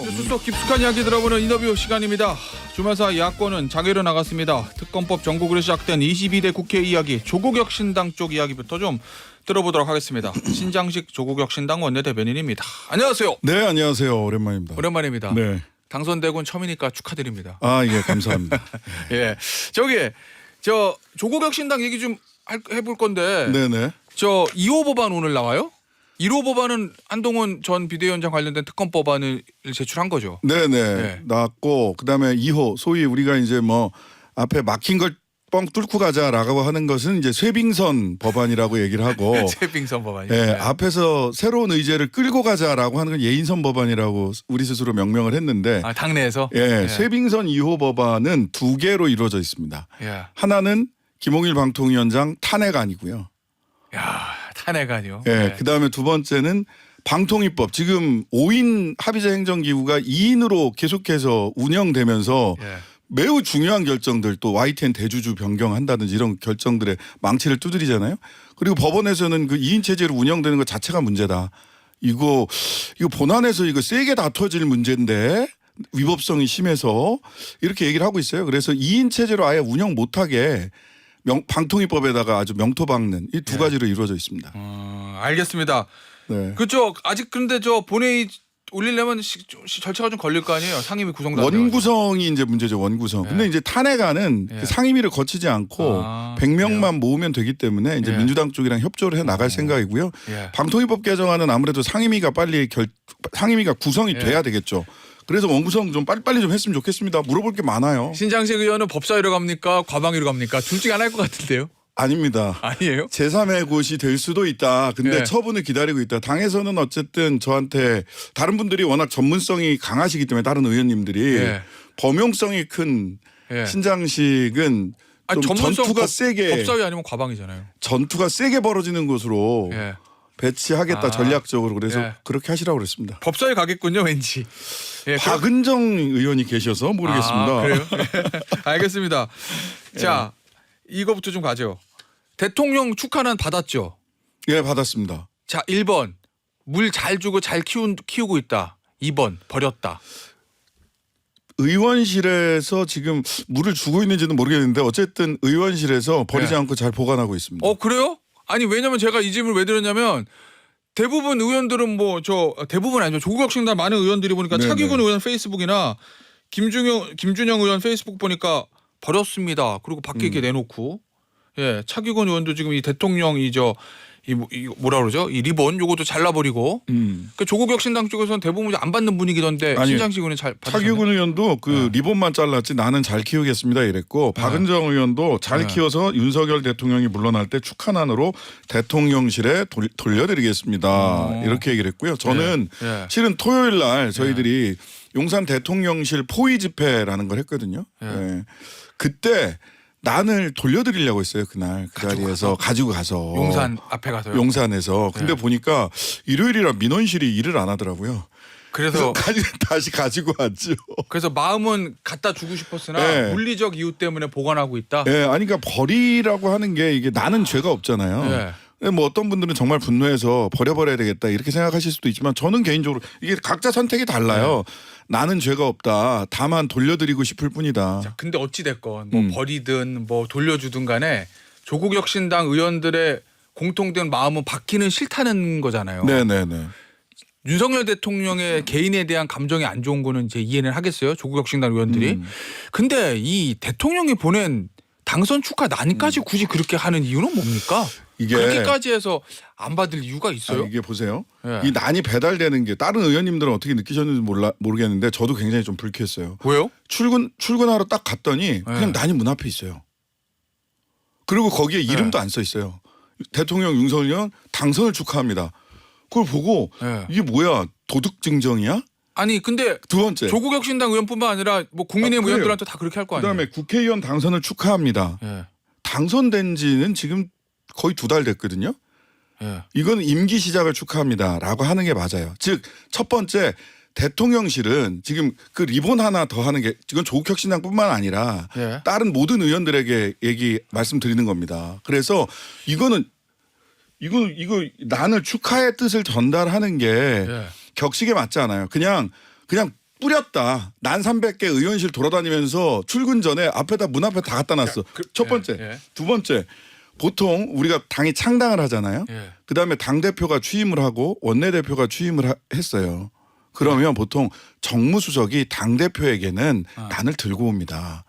뉴스 속 깊숙한 이야기 들어보는 인터뷰 시간입니다. 주말사 야권은 장외로 나갔습니다. 특검법 전국으로 시작된 22대 국회 이야기, 조국혁신당 쪽 이야기부터 좀 들어보도록 하겠습니다. 신장식 조국혁신당 원내대변인입니다. 안녕하세요. 네, 안녕하세요. 오랜만입니다. 오랜만입니다. 네. 당선되곤 처음이니까 축하드립니다. 아, 예, 감사합니다. 예, 저 조국혁신당 얘기 좀 해볼 건데, 네네. 저 2호 법안 오늘 나와요? 1호 법안은 한동훈 전 비대위원장 관련된 특검 법안을 제출한 거죠. 네네. 네. 나왔고, 그 다음에 2호, 소위 우리가 이제 뭐 앞에 막힌 걸 뻥 뚫고 가자라고 하는 것은 이제 쇄빙선 법안이라고 얘기를 하고, 쇄빙선 법안이. 예, 앞에서 새로운 의제를 끌고 가자라고 하는 건 예인선 법안이라고 우리 스스로 명명을 했는데, 아, 당내에서? 예, 쇄빙선 2호 법안은 두 개로 이루어져 있습니다. 예. 하나는 김홍일 방통위원장 탄핵안이고요. 야, 탄핵안이요. 예, 네. 그다음에 두 번째는 방통위법. 지금 5인 합의제 행정기구가 2인으로 계속해서 운영되면서 예. 매우 중요한 결정들, 또 YTN 대주주 변경한다든지 이런 결정들의 망치를 두드리잖아요. 그리고 법원에서는 그 2인 체제로 운영되는 것 자체가 문제다. 이거 본안에서 이거 세게 다퉈질 문제인데 위법성이 심해서 이렇게 얘기를 하고 있어요. 그래서 2인 체제로 아예 운영 못하게 방통위법에다가 아주 명토 박는 이 두 가지로 이루어져 있습니다. 알겠습니다. 네. 그쪽 아직 근데 저 본회의 올리려면 절차가 좀 걸릴 거 아니에요. 상임위 구성도 안 돼가지고. 원구성이 이제 문제죠. 원구성. 근데 이제 탄핵안은 예. 그 상임위를 거치지 않고 아, 100명만 모으면 되기 때문에 이제 예. 민주당 쪽이랑 협조를 해 나갈 생각이고요. 예. 방통위법 개정안은 아무래도 상임위가 구성이 예. 돼야 되겠죠. 그래서 원구성 좀 빨리빨리 좀 했으면 좋겠습니다. 물어볼 게 많아요. 신장식 의원은 법사위로 갑니까? 과방위로 갑니까? 둘 중에 하나일 것 같은데요. 아닙니다. 아니에요? 제3의 곳이 될 수도 있다. 근데 예. 처분을 기다리고 있다. 당에서는 어쨌든 저한테 다른 분들이 워낙 전문성이 강하시기 때문에 다른 의원님들이 예. 범용성이 큰 예. 신장식은 아니, 좀 전문성 전투가 세게 법사위 아니면 과방이잖아요. 전투가 세게 벌어지는 곳으로 예. 배치하겠다. 아. 전략적으로. 그래서 예. 그렇게 하시라고 그랬습니다. 법사위 가겠군요, 왠지. 예, 박은정 의원이 계셔서 모르겠습니다. 아, 그래요? 알겠습니다. 자, 이거부터 좀 가죠. 대통령 축하는 받았죠. 예, 받았습니다. 자, 1번 물 잘 주고 잘 키우고 있다. 2번 버렸다. 의원실에서 지금 물을 주고 있는지는 모르겠는데 어쨌든 의원실에서 버리지 네. 않고 잘 보관하고 있습니다. 그래요? 아니 왜냐면 제가 이 질문을 왜 드렸냐면 대부분 의원들은 대부분 아니죠. 조국혁신당 많은 의원들이 보니까 네네. 차기근 의원 페이스북이나 김준영 의원 페이스북 보니까 버렸습니다. 그리고 밖에 이렇게 내놓고 차기근 의원도 지금 이 대통령 이 뭐라 그러죠? 이 리본 요것도 잘라버리고. 그러니까 조국혁신당 쪽에서는 대부분 안 받는 분위기던데 아니, 신장식 의원은 잘 받으셨나요? 차기근 의원도 그 리본만 잘랐지 나는 잘 키우겠습니다 이랬고 박은정 의원도 잘 키워서 윤석열 대통령이 물러날 때 축하난으로 대통령실에 돌려드리겠습니다. 이렇게 얘기를 했고요. 저는 예. 실은 토요일 날 저희들이 용산 대통령실 포위 집회라는 걸 했거든요. 예. 그때 난을 돌려드리려고 했어요. 그날 그 자리에서 가지고 가서 용산 앞에 가서요. 용산에서. 근데 보니까 일요일이라 민원실이 일을 안 하더라고요. 그래서 다시 가지고 왔죠. 그래서 마음은 갖다 주고 싶었으나 네. 물리적 이유 때문에 보관하고 있다. 예, 아니 그러니까 버리라고 하는 게 이게 나는 죄가 없잖아요. 네. 근데 뭐 어떤 분들은 정말 분노해서 버려야 되겠다 이렇게 생각하실 수도 있지만 저는 개인적으로 이게 각자 선택이 달라요. 나는 죄가 없다. 다만 돌려드리고 싶을 뿐이다. 자, 근데 어찌 됐건 뭐 버리든 뭐 돌려주든 간에 조국혁신당 의원들의 공통된 마음은 받기는 싫다는 거잖아요. 네네네. 윤석열 대통령의 개인에 대한 감정이 안 좋은 거는 이제 이해는 하겠어요. 조국혁신당 의원들이. 근데 이 대통령이 보낸 당선 축하 난까지 굳이 그렇게 하는 이유는 뭡니까? 이게 그렇게까지 해서 안 받을 이유가 있어요? 이게 보세요. 예. 이 난이 배달되는 게 다른 의원님들은 어떻게 느끼셨는지 모르겠는데 저도 굉장히 좀 불쾌했어요. 왜요? 출근하러 딱 갔더니 그냥 난이 문 앞에 있어요. 그리고 거기에 이름도 안 써 있어요. 대통령 윤석열 당선을 축하합니다. 그걸 보고 이게 뭐야 도둑 증정이야? 아니 근데 두 번째. 조국혁신당 의원뿐만 아니라 뭐 국민의힘 그래요. 의원들한테 다 그렇게 할 거 아니에요? 그다음에 국회의원 당선을 축하합니다. 예. 당선된 지는 지금 거의 2달 됐거든요. 예. 이건 임기 시작을 축하합니다라고 하는 게 맞아요. 즉 첫 번째 대통령실은 지금 그 리본 하나 더 하는 게 이건 조국혁신당뿐만 아니라 예. 다른 모든 의원들에게 말씀드리는 겁니다. 그래서 이거 난을 축하의 뜻을 전달하는 게 예. 격식에 맞지 않아요. 그냥 뿌렸다. 난 300개 의원실 돌아다니면서 출근 전에 앞에다 문 앞에 다 갖다 놨어. 첫 번째. 예. 두 번째. 보통 우리가 당이 창당을 하잖아요. 예. 그다음에 당대표가 취임을 하고 원내대표가 취임을 했어요. 그러면 보통 정무수석이 당대표에게는 난을 들고 옵니다.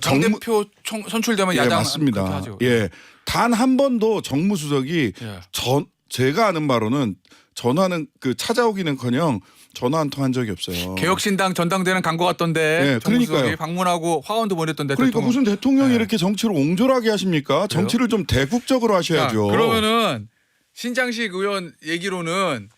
당대표 선출되면 예, 야당 맞습니다. 그렇게 하죠. 예. 단 한 번도 정무수석이 예. 제가 아는 바로는 전화는 찾아오기는커녕 전화 한 통 한 적이 없어요. 개혁신당 전당대회는 간 것 같던데. 예, 정무수석이 그러니까요. 방문하고 화원도 보냈던데. 그러니까 대통령. 무슨 대통령이 예. 이렇게 정치를 옹졸하게 하십니까? 정치를 좀 대국적으로 하셔야죠. 자, 그러면은 신장식 의원 얘기로는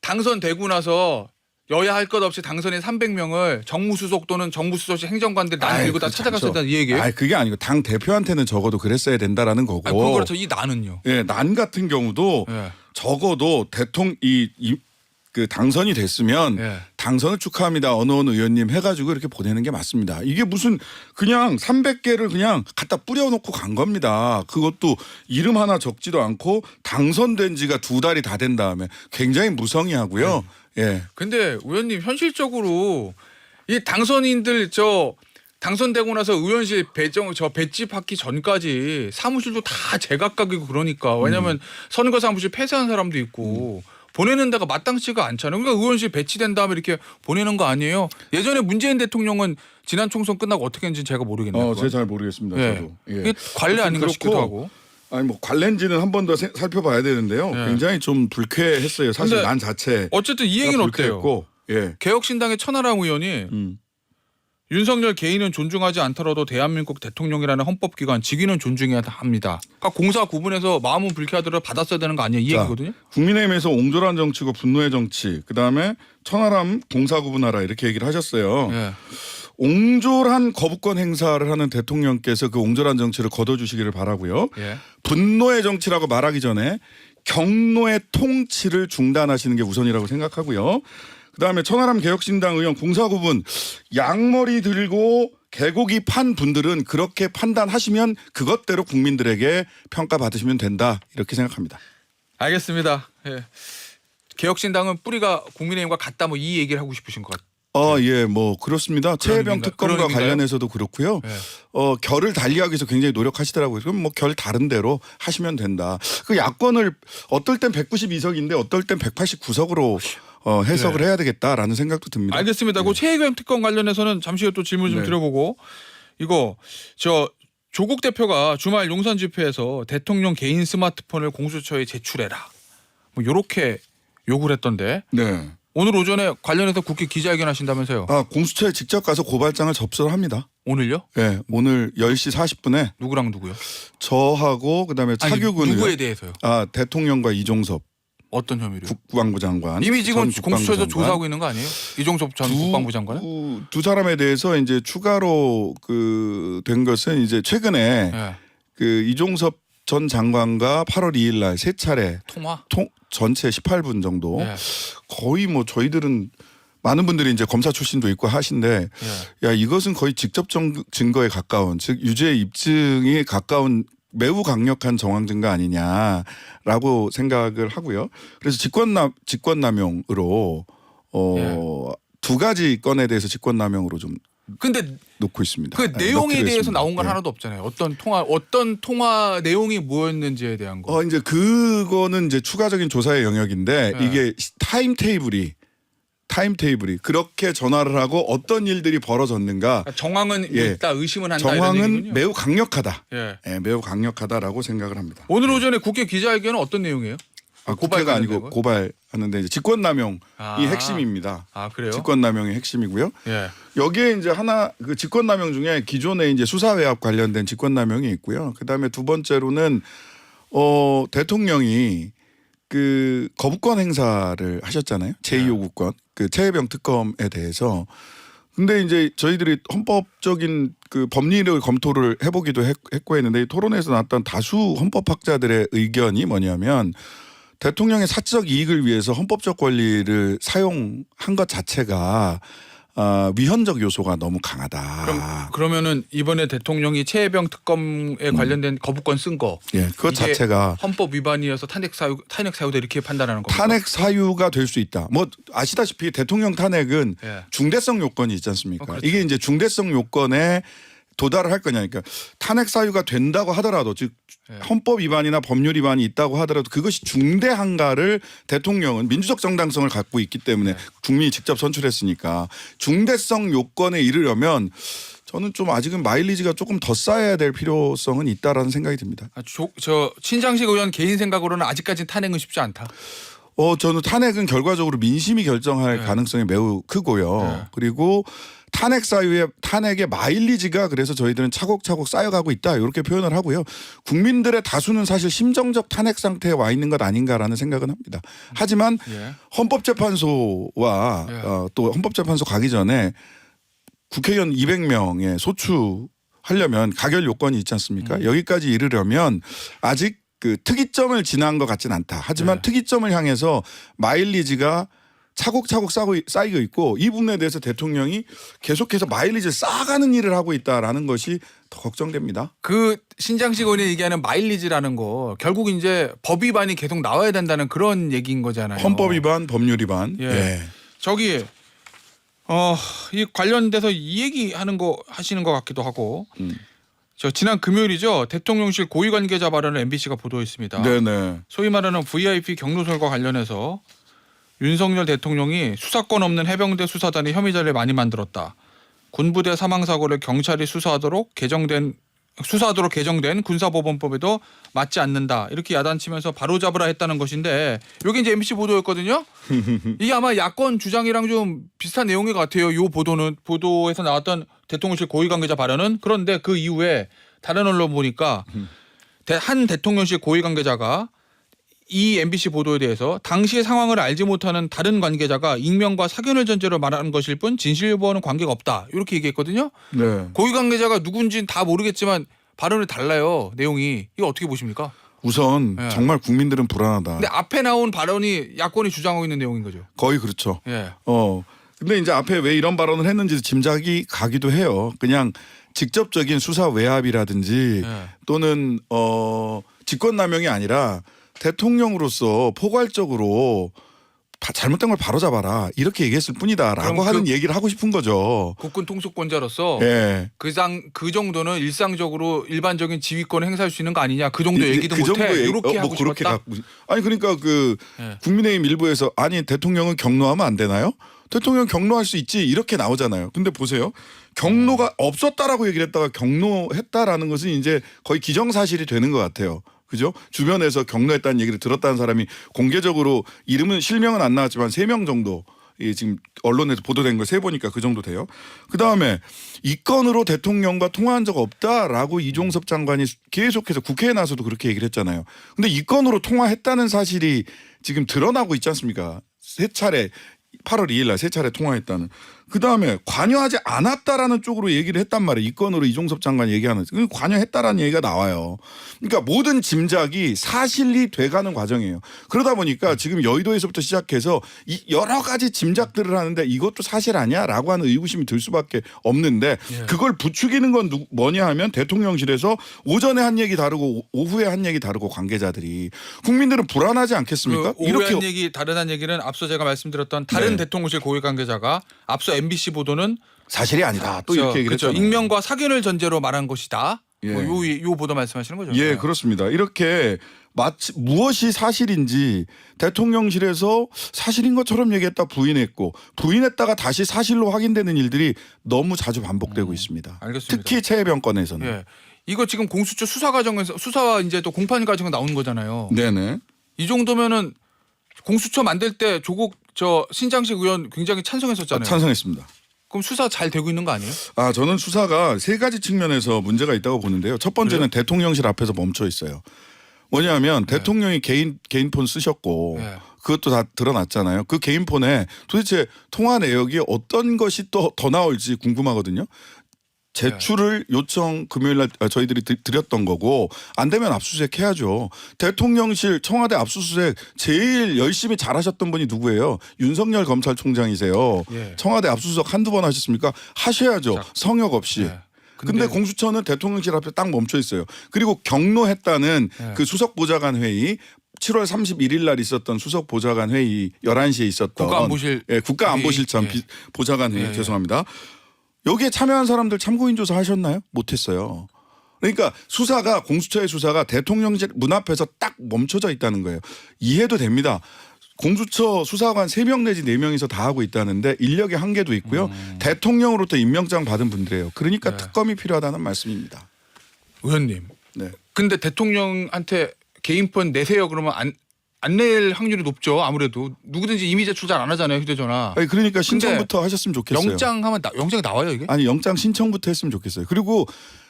당선되고 나서 여야 할 것 없이 당선인 300명을 정무수석 또는 정무수석실 행정관들 난 들고 다 찾아갔었다 이 얘기예요? 그게 아니고 당 대표한테는 적어도 그랬어야 된다라는 거고. 그건 그렇죠. 이 나는요. 예, 난 같은 경우도 예. 적어도 대통령 당선이 됐으면 예. 당선을 축하합니다. 어느 의원님 해가지고 이렇게 보내는 게 맞습니다. 이게 무슨 그냥 300개를 그냥 갖다 뿌려놓고 간 겁니다. 그것도 이름 하나 적지도 않고 당선된 지가 2달이 다 된 다음에 굉장히 무성의하고요. 예. 근데 의원님 현실적으로 이 당선인들 당선되고 나서 의원실 배집하기 전까지 사무실도 다 제각각이고 그러니까 왜냐하면 선거 사무실 폐쇄한 사람도 있고 보내는 데가 마땅치가 않잖아요. 그러니까 의원실 배치된 다음에 이렇게 보내는 거 아니에요? 예전에 문재인 대통령은 지난 총선 끝나고 어떻게 했는지 제가 모르겠네요. 제가 잘 모르겠습니다. 예. 저도. 이게 관례 아닌가 싶기도 하고. 아니 관례인지는 한 번 더 살펴봐야 되는데요. 예. 굉장히 좀 불쾌했어요. 사실 근데 난 자체. 어쨌든 이 얘기는 어때요? 불쾌했고, 예. 개혁신당의 천하람 의원이 윤석열 개인은 존중하지 않더라도 대한민국 대통령이라는 헌법기관 직위는 존중해야 합니다. 그러니까 공사 구분해서 마음은 불쾌하더라도 받았어야 되는 거 아니에요? 이 얘기거든요. 국민의힘에서 옹졸한 정치고 분노의 정치, 그다음에 천하람 공사 구분하라 이렇게 얘기를 하셨어요. 예. 옹졸한 거부권 행사를 하는 대통령께서 그 옹졸한 정치를 거둬주시기를 바라고요. 예. 분노의 정치라고 말하기 전에 경로의 통치를 중단하시는 게 우선이라고 생각하고요. 그다음에 천하람 개혁신당 의원 공사구분 양머리 들고 개고기 판 분들은 그렇게 판단하시면 그것대로 국민들에게 평가받으시면 된다 이렇게 생각합니다. 알겠습니다. 예. 개혁신당은 뿌리가 국민의힘과 같다 뭐 이 얘기를 하고 싶으신 것 같아요. 예, 뭐 그렇습니다. 최혜병 특검과 관련해서도 그렇고요. 네. 결을 달리하기 위해서 굉장히 노력하시더라고요. 그럼 뭐 결 다른 대로 하시면 된다. 그 야권을 어떨 땐 192석인데 어떨 땐 189석으로 해석을 해야 되겠다라는 생각도 듭니다. 알겠습니다. 그 최혜경 특검 관련해서는 잠시 후에 또 질문 좀 드려보고 이거 조국 대표가 주말 용산 집회에서 대통령 개인 스마트폰을 공수처에 제출해라. 뭐 이렇게 요구를 했던데. 네. 오늘 오전에 관련해서 국회 기자회견 하신다면서요? 공수처에 직접 가서 고발장을 접수를 합니다. 오늘요? 네, 오늘 10시 40분에 누구랑 누구요? 저하고 그다음에 차규근 누구에 의원. 대해서요? 대통령과 이종섭 어떤 혐의로? 국방부 장관. 이미 지금 전 공수처에서 국방부 장관. 조사하고 있는 거 아니에요? 이종섭 전 국방부 장관은? 두 사람에 대해서 이제 추가로 된 것은 이제 최근에 예. 이종섭 전 장관과 8월 2일 날 세 차례 통화? 전체 18분 정도 예. 거의 뭐 저희들은 많은 분들이 이제 검사 출신도 있고 하신데 야 이것은 거의 직접 증거에 가까운 즉 유죄 입증에 가까운 매우 강력한 정황 증거 아니냐라고 생각을 하고요. 그래서 직권남용으로 두 가지 건에 대해서 직권남용으로 좀 근데 놓고 있습니다. 그 내용에 넣기로 대해서 했습니다. 나온 건 하나도 없잖아요. 어떤 통화 내용이 뭐였는지에 대한 거. 이제 그거는 이제 추가적인 조사의 영역인데 네. 이게 타임테이블이 그렇게 전화를 하고 어떤 일들이 벌어졌는가 그러니까 정황은 있다, 의심은 한다. 정황은 이런 얘기군요. 매우 강력하다. 예. 매우 강력하다라고 생각을 합니다. 오늘 오전에 국회 기자회견은 어떤 내용이에요? 국회가 아니고 고발하는데 이제 직권남용이 핵심입니다. 아 그래요? 직권남용이 핵심이고요. 예. 여기에 이제 그 직권남용 중에 기존에 이제 수사외압 관련된 직권남용이 있고요. 그다음에 두 번째로는 대통령이 그 거부권 행사를 하셨잖아요. 제2요구권 그 최혜병 특검에 대해서. 근데 이제 저희들이 헌법적인 그 법리를 검토를 해보기도 했고 했는데 이 토론에서 나왔던 다수 헌법학자들의 의견이 뭐냐면 대통령의 사적 이익을 위해서 헌법적 권리를 사용한 것 자체가 위헌적 요소가 너무 강하다. 그러면은 이번에 대통령이 최혜병 특검에 관련된 거부권 쓴 거, 예, 그것 이게 자체가 헌법 위반이어서 탄핵 사유다 이렇게 판단하는 겁니까? 탄핵 사유가 될 수 있다. 뭐 아시다시피 대통령 탄핵은 예. 중대성 요건이 있지 않습니까? 그렇죠. 이게 이제 중대성 요건에 도달을 할 거냐. 그러니까 탄핵 사유가 된다고 하더라도 즉 예. 헌법 위반이나 법률 위반이 있다고 하더라도 그것이 중대한가를 대통령은 민주적 정당성을 갖고 있기 때문에 국민이 직접 선출했으니까 중대성 요건에 이르려면 저는 좀 아직은 마일리지가 조금 더 쌓여야 될 필요성은 있다라는 생각이 듭니다. 저 신장식 의원 개인 생각으로는 아직까지 탄핵은 쉽지 않다. 저는 탄핵은 결과적으로 민심이 결정할 네. 가능성이 매우 크고요. 네. 그리고 탄핵의 마일리지가 그래서 저희들은 차곡차곡 쌓여가고 있다 이렇게 표현을 하고요. 국민들의 다수는 사실 심정적 탄핵 상태에 와 있는 것 아닌가라는 생각은 합니다. 하지만 예. 헌법재판소와 예. 또 헌법재판소 가기 전에 국회의원 200명의 소추하려면 가결 요건이 있지 않습니까? 여기까지 이르려면 아직 그 특이점을 지난 것 같진 않다. 하지만 네. 특이점을 향해서 마일리지가 차곡차곡 쌓이고 있고 이 부분에 대해서 대통령이 계속해서 마일리지를 쌓아가는 일을 하고 있다라는 것이 더 걱정됩니다. 그 신장식 의원이 얘기하는 마일리지라는 거 결국 이제 법 위반이 계속 나와야 된다는 그런 얘기인 거잖아요. 헌법 위반, 법률 위반. 예. 예. 저기 이 관련돼서 이 얘기하는 거 하시는 것 같기도 하고 저 지난 금요일이죠. 대통령실 고위 관계자 발언을 MBC가 보도했습니다. 네네. 소위 말하는 VIP 경로설과 관련해서 윤석열 대통령이 수사권 없는 해병대 수사단이 혐의자를 많이 만들었다. 군부대 사망 사고를 경찰이 수사하도록 개정된 군사법원법에도 맞지 않는다. 이렇게 야단치면서 바로잡으라 했다는 것인데 이게 이제 MBC 보도였거든요. 이게 아마 야권 주장이랑 좀 비슷한 내용인 것 같아요. 이 보도에서 나왔던 대통령실 고위 관계자 발언은. 그런데 그 이후에 다른 언론 보니까 한 대통령실 고위 관계자가 이 MBC 보도에 대해서 당시의 상황을 알지 못하는 다른 관계자가 익명과 사견을 전제로 말하는 것일 뿐 진실 여부와는 관계가 없다. 이렇게 얘기했거든요. 네. 고위 관계자가 누군지는 다 모르겠지만 발언이 달라요. 내용이. 이거 어떻게 보십니까? 우선 네. 정말 국민들은 불안하다. 근데 앞에 나온 발언이 야권이 주장하고 있는 내용인 거죠. 거의 그렇죠. 예. 근데 이제 앞에 왜 이런 발언을 했는지 짐작이 가기도 해요. 그냥 직접적인 수사 외압이라든지 예. 또는 직권남용이 아니라 대통령으로서 포괄적으로 잘못된 걸 바로잡아라 이렇게 얘기했을 뿐이다라고 그럼 하는 얘기를 하고 싶은 거죠. 국군 통수권자로서 예. 그 정도는 일상적으로 일반적인 지휘권을 행사할 수 있는 거 아니냐. 그 정도 얘기도 그 못해. 정도 이렇게 하고 그렇게 싶었다. 아니 그러니까 그 예. 국민의힘 일부에서 아니 대통령은 경로하면 안 되나요? 대통령 경로할 수 있지 이렇게 나오잖아요. 근데 보세요. 경로가 없었다라고 얘기를 했다가 경로했다라는 것은 이제 거의 기정사실이 되는 것 같아요. 그죠? 주변에서 경로했다는 얘기를 들었다는 사람이 공개적으로 이름은 실명은 안 나왔지만 3명 정도 지금 언론에서 보도된 걸 세보니까 그 정도 돼요. 그다음에 이 건으로 대통령과 통화한 적 없다라고 이종섭 장관이 계속해서 국회에 나서도 그렇게 얘기를 했잖아요. 근데 이 건으로 통화했다는 사실이 지금 드러나고 있지 않습니까? 3차례 8월 2일 날 3차례 통화했다는. 그다음에 관여하지 않았다라는 쪽으로 얘기를 했단 말이에요. 이 건으로 이종섭 장관이 얘기하는. 관여했다라는 얘기가 나와요. 그러니까 모든 짐작이 사실이 돼가는 과정이에요. 그러다 보니까 지금 여의도에서부터 시작해서 이 여러 가지 짐작들을 하는데 이것도 사실 아니야라고 하는 의구심이 들 수밖에 없는데 그걸 부추기는 건 뭐냐 하면 대통령실에서 오전에 한 얘기 다르고 오후에 한 얘기 다르고 관계자들이 국민들은 불안하지 않겠습니까? 그 오후에 한 얘기 다른 한 얘기는 앞서 제가 말씀드렸던 다른 대통령실 고위 관계자가 앞서 MBC 보도는 사실이 아니다. 또 이렇게 얘기를 했잖아요. 익명과 사견을 전제로 말한 것이다. 예. 요 보도 말씀하시는 거죠? 예, 그렇습니다. 이렇게 마치 무엇이 사실인지 대통령실에서 사실인 것처럼 얘기했다 부인했고 부인했다가 다시 사실로 확인되는 일들이 너무 자주 반복되고 있습니다. 알겠습니다. 특히 최혜병 건에서는. 예. 이거 지금 공수처 수사 과정에서 수사와 이제 또 공판 과정에 나온 거잖아요. 네네. 이 정도면은 공수처 만들 때 조국 신장식 의원 굉장히 찬성했었잖아요. 찬성했습니다. 그럼 수사 잘 되고 있는 거 아니에요? 저는 수사가 3가지 측면에서 문제가 있다고 보는데요. 첫 번째는 대통령실 앞에서 멈춰 있어요. 뭐냐면 대통령이 개인 폰 쓰셨고 네. 그것도 다 드러났잖아요. 그 개인 폰에 도대체 통화 내역이 어떤 것이 또 더 나올지 궁금하거든요. 제출을 요청 금요일 날 저희들이 드렸던 거고 안 되면 압수수색 해야죠. 대통령실 청와대 압수수색 제일 열심히 잘하셨던 분이 누구예요? 윤석열 검찰총장이세요. 예. 청와대 압수수색 한두 번 하셨습니까? 하셔야죠. 자, 성역 없이. 예. 근데 공수처는 대통령실 앞에 딱 멈춰 있어요. 그리고 경로했다는 예. 그 수석보좌관 회의 7월 31일 날 있었던 수석보좌관 회의 11시에 있었던 국가안보실 국가안보실장 회의. 예. 보좌관 회의 예. 죄송합니다. 여기에 참여한 사람들 참고인 조사 하셨나요? 못했어요. 그러니까 수사가 공수처의 수사가 대통령실 문 앞에서 딱 멈춰져 있다는 거예요. 이해도 됩니다. 공수처 수사관 3명 내지 4명이서 다 하고 있다는데 인력의 한계도 있고요. 대통령으로부터 임명장 받은 분들이에요. 그러니까 네. 특검이 필요하다는 말씀입니다. 의원님. 네. 근데 대통령한테 개인폰 내세요 그러면 안 낼 확률이 높죠. 아무래도 누구든지 이미 제출 잘 안 하잖아요. 휴대전화. 아니 그러니까 신청부터 하셨으면 좋겠어요. 영장이 나와요 이게? 아니 영장 신청부터 했으면 좋겠어요. 그리고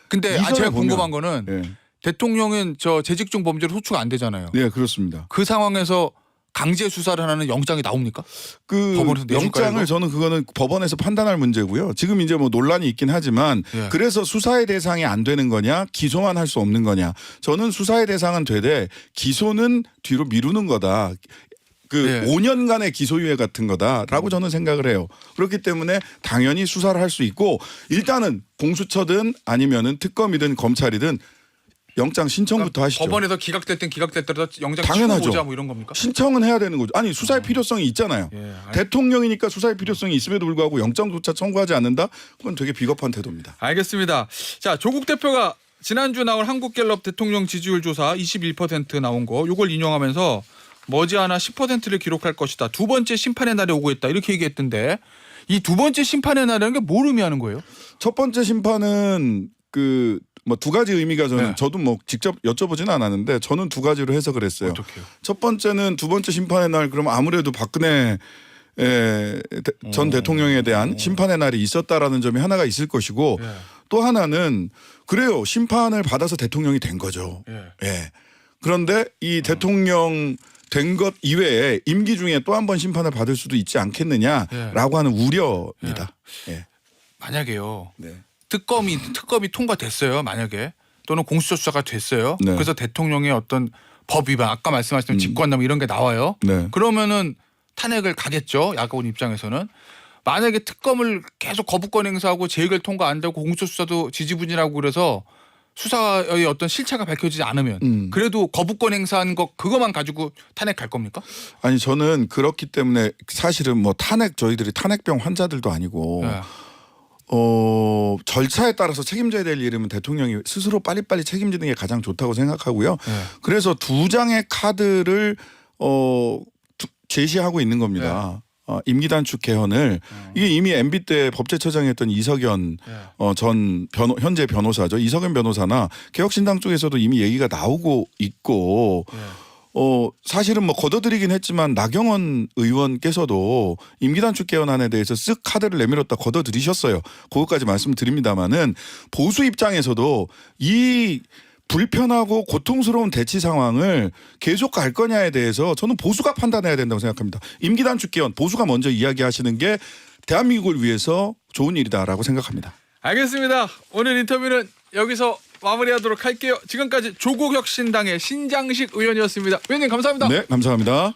근데 이전에 제가 보면- 궁금한 거는 네, 대통령은 저 재직 중 범죄로 소추가 안 되잖아요. 네 그렇습니다. 그 상황에서 강제 수사를 하는 영장이 나옵니까? 그 법원에서 내줄까요, 영장을 이거? 저는 그거는 법원에서 판단할 문제고요. 지금 이제 뭐 논란이 있긴 하지만 예. 그래서 수사의 대상이 안 되는 거냐 기소만 할 수 없는 거냐. 저는 수사의 대상은 되되 기소는 뒤로 미루는 거다. 그 예. 5년간의 기소유예 같은 거다라고 저는 생각을 해요. 그렇기 때문에 당연히 수사를 할 수 있고 일단은 공수처든 아니면은 특검이든 검찰이든 영장 신청부터 하시죠. 법원에서 기각될 땐 기각됐더라도 영장 당연하죠. 치고 보자 뭐 이런 겁니까? 신청은 해야 되는 거죠. 아니 수사의 필요성이 있잖아요. 예, 대통령이니까 수사의 필요성이 있음에도 불구하고 영장조차 청구하지 않는다? 그건 되게 비겁한 태도입니다. 알겠습니다. 자, 조국 대표가 지난주 나온 한국갤럽 대통령 지지율 조사 21% 나온 거 요걸 인용하면서 머지않아 10%를 기록할 것이다. 두 번째 심판의 날이 오고 있다. 이렇게 얘기했던데 이 두 번째 심판의 날이라는 게 뭘 의미하는 거예요? 첫 번째 심판은 그 뭐 두 가지 의미가 저는 네. 저도 뭐 직접 여쭤보지는 않았는데 저는 두 가지로 해석을 했어요. 어떻게요? 첫 번째는 두 번째 심판의 날 그러면 아무래도 박근혜 전 대통령에 대한 심판의 날이 있었다라는 점이 하나가 있을 것이고 예. 또 하나는 그래요. 심판을 받아서 대통령이 된 거죠. 예. 예. 그런데 이 대통령 된 것 이외에 임기 중에 또 한 번 심판을 받을 수도 있지 않겠느냐라고 하는 우려입니다. 예. 만약에요. 네. 특검이 통과됐어요. 만약에 또는 공수처 수사가 됐어요. 네. 그래서 대통령의 어떤 법 위반 아까 말씀하셨던 직권남용 이런 게 나와요. 네. 그러면은 탄핵을 가겠죠. 야권 입장에서는. 만약에 특검을 계속 거부권 행사하고 재의결 통과 안 되고 공수처 수사도 지지부진하고 그래서 수사의 어떤 실체가 밝혀지지 않으면 그래도 거부권 행사한 거 그것만 가지고 탄핵 갈 겁니까? 아니 저는 그렇기 때문에 사실은 뭐 저희들이 탄핵병 환자들도 아니고 네. 절차에 따라서 책임져야 될 일이면 대통령이 스스로 빨리빨리 책임지는 게 가장 좋다고 생각하고요. 네. 그래서 두 장의 카드를 제시하고 있는 겁니다. 임기 단축 개헌을 이게 이미 MB 때 법제처장이 했던 이석연 현재 변호사죠. 이석연 변호사나 개혁신당 쪽에서도 이미 얘기가 나오고 있고 사실은 뭐 걷어들이긴 했지만 나경원 의원께서도 임기단축 개헌안에 대해서 쓱 카드를 내밀었다 걷어들이셨어요. 그것까지 말씀드립니다마는 보수 입장에서도 이 불편하고 고통스러운 대치 상황을 계속 갈 거냐에 대해서 저는 보수가 판단해야 된다고 생각합니다. 임기단축 개헌 보수가 먼저 이야기하시는 게 대한민국을 위해서 좋은 일이다라고 생각합니다. 알겠습니다. 오늘 인터뷰는 여기서 마무리하도록 할게요. 지금까지 조국혁신당의 신장식 의원이었습니다. 의원님 감사합니다. 네, 감사합니다.